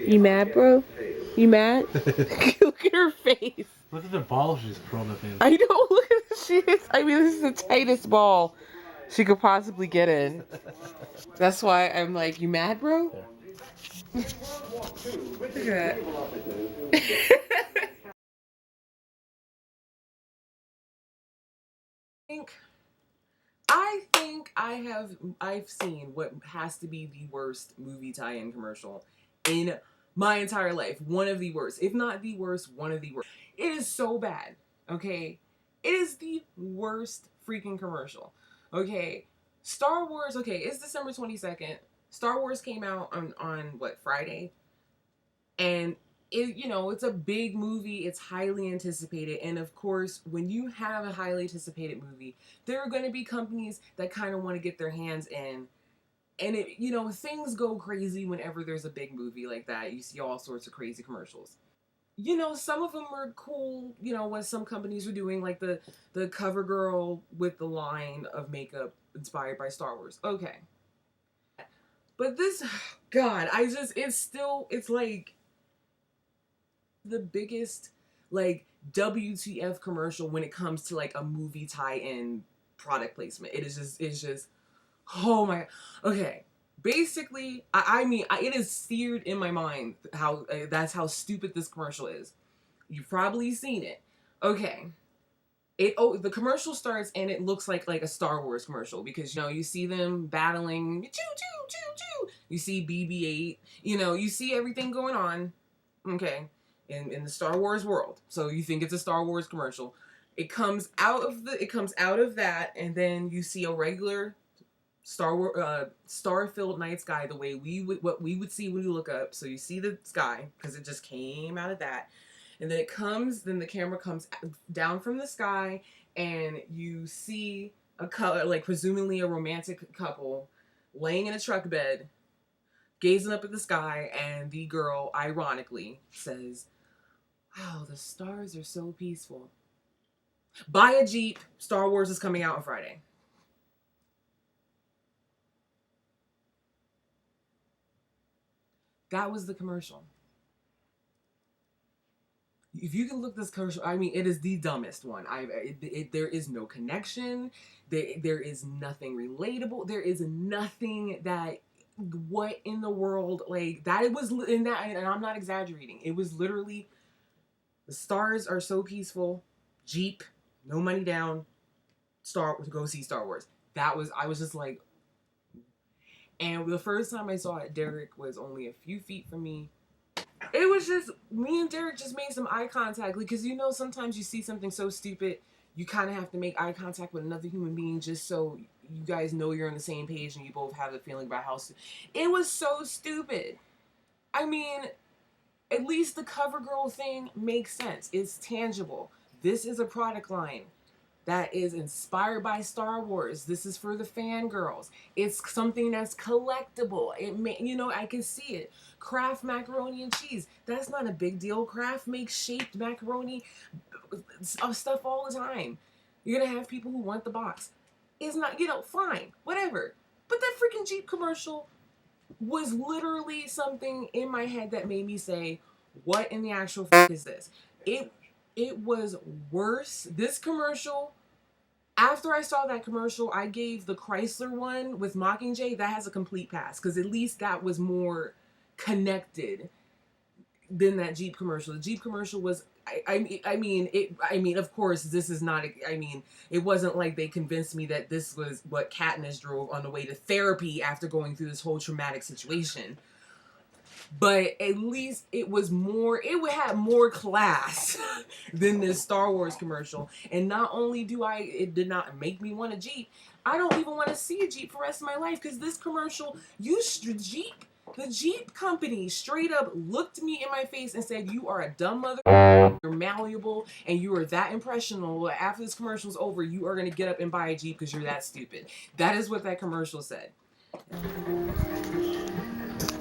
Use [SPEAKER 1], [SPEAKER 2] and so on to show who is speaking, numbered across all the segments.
[SPEAKER 1] You mad, bro? You mad? Look at her face.
[SPEAKER 2] Look at the ball she's curled up in.
[SPEAKER 1] I know, look at this. I mean, this is the tightest ball she could possibly get in. That's why I'm like, you mad, bro? Yeah. Look at that. I think I've seen what has to be the worst movie tie-in commercial in my entire life. One of the worst, if not the worst, one of the worst. It is so bad, okay? It is the worst freaking commercial, okay? Star Wars, okay, it's December 22nd. Star Wars came out on what, Friday? And it's a big movie. It's highly anticipated. And of course, when you have a highly anticipated movie, there are going to be companies that kind of want to get their hands in. And things go crazy whenever there's a big movie like that. You see all sorts of crazy commercials. Some of them are cool, what some companies are doing, like the cover girl with the line of makeup inspired by Star Wars. Okay. But this, God, it's like the biggest like WTF commercial when it comes to like a movie tie-in product placement. It's just oh my. Okay, basically I mean it is seared in my mind how that's how stupid this commercial is. You've probably seen it. Okay, the commercial starts and it looks like a Star Wars commercial because you see them battling, choo choo choo choo. You see BB-8, you see everything going on. Okay, in the Star Wars world. So you think it's a Star Wars commercial. It comes out of that, and then you see a regular star-filled night sky, the way what we would see when you look up. So you see the sky because it just came out of that, and then the camera comes down from the sky, and you see a color, like presumably a romantic couple, laying in a truck bed, gazing up at the sky, and the girl ironically says, "Wow, the stars are so peaceful. Buy a Jeep. Star Wars is coming out on Friday." That was the commercial. If you can look this commercial, I mean, it is the dumbest one. There is no connection. There is nothing relatable. There is nothing that. What in the world, like that? It was in that, and I'm not exaggerating. It was literally, the stars are so peaceful. Jeep, no money down. Go see Star Wars. I was just like, and the first time I saw it, Derek was only a few feet from me. It was just, me and Derek just made some eye contact, because sometimes you see something so stupid, you kind of have to make eye contact with another human being just so you guys know you're on the same page and you both have the feeling about how it was so stupid. I mean, at least the cover girl thing makes sense. It's tangible. This is a product line that is inspired by Star Wars. This is for the fangirls. It's something that's collectible. I can see it. Kraft macaroni and cheese. That's not a big deal. Kraft makes shaped macaroni stuff all the time. You're gonna have people who want the box. It's not, fine, whatever. But that freaking Jeep commercial was literally something in my head that made me say, what in the actual is this? It was worse. This commercial, after I saw that commercial, I gave the Chrysler one with Mockingjay, that has a complete pass, because at least that was more connected than that Jeep commercial. The Jeep commercial was, I mean, of course, this is not, it wasn't like they convinced me that this was what Katniss drove on the way to therapy after going through this whole traumatic situation. But at least it would have more class than this Star Wars commercial. And not only it did not make me want a Jeep, I don't even want to see a Jeep for the rest of my life, because this commercial, the Jeep company straight up looked me in my face and said, "You are a dumb mother, you're malleable, and you are that impressionable. After this commercial's over, you are going to get up and buy a Jeep because you're that stupid." That is what that commercial said.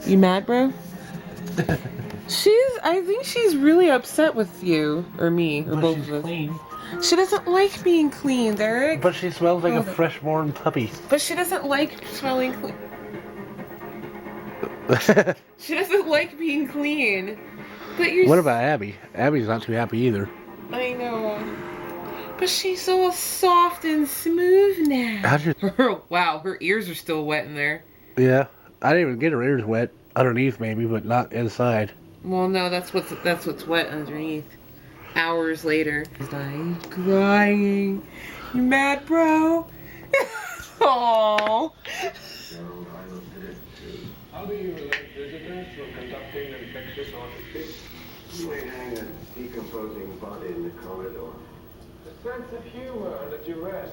[SPEAKER 1] You mad, bro? I think she's really upset with you, or me, or both of us.
[SPEAKER 2] Clean.
[SPEAKER 1] She doesn't like being clean, Derek.
[SPEAKER 2] But she smells like a fresh-born puppy.
[SPEAKER 1] But she doesn't like smelling clean. She doesn't like being clean. But you're.
[SPEAKER 2] What about Abby? Abby's not too happy either.
[SPEAKER 1] I know. But she's all soft and smooth now.
[SPEAKER 2] How'd you?
[SPEAKER 1] Wow, her ears are still wet in there.
[SPEAKER 2] Yeah, I didn't even get her ears wet. Underneath maybe, but not inside.
[SPEAKER 1] Well, no, that's what's wet underneath. Hours later, he's like crying. You mad, bro? Aww.
[SPEAKER 3] How do you elect visitors for conducting infectious autopsy?
[SPEAKER 4] You may hang a decomposing body in the corridor.
[SPEAKER 3] A sense of humor under duress.